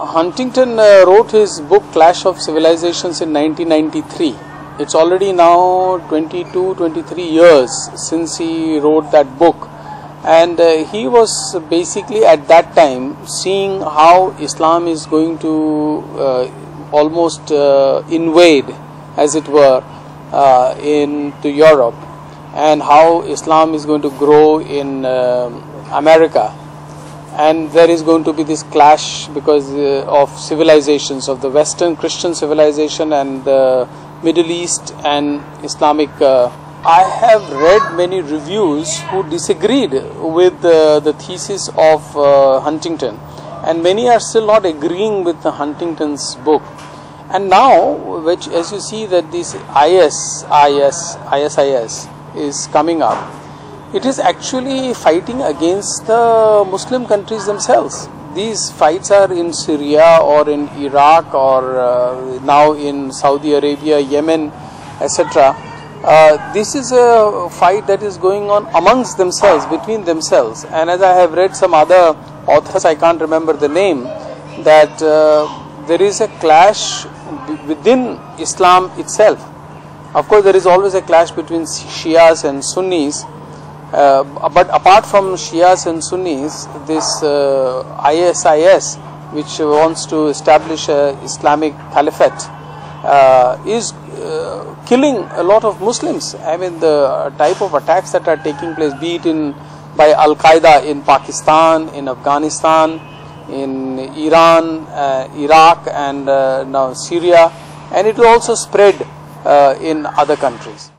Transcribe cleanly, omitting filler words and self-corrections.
Huntington wrote his book Clash of Civilizations in 1993. It's already now 23 years since he wrote that book, and he was basically at that time seeing how Islam is going to almost invade, as it were, into Europe, and how Islam is going to grow in America. And there is going to be this clash because of civilizations, of the Western Christian civilization and the Middle East and Islamic. I have read many reviews who disagreed with the thesis of Huntington, and many are still not agreeing with Huntington's book. And now, which as you see that this ISIS is coming up, it is actually fighting against the Muslim countries themselves. These fights are in Syria or in Iraq or now in Saudi Arabia, Yemen, etc. This is a fight that is going on amongst themselves, between themselves. And as I have read some other authors, I can't remember the name, that there is a clash within Islam itself. Of course, there is always a clash between Shias and Sunnis. But apart from Shias and Sunnis, this ISIS, which wants to establish a Islamic caliphate, is killing a lot of Muslims. I mean, the type of attacks that are taking place, be it by Al Qaeda in Pakistan, in Afghanistan, in Iran, Iraq, and now Syria, and it will also spread in other countries.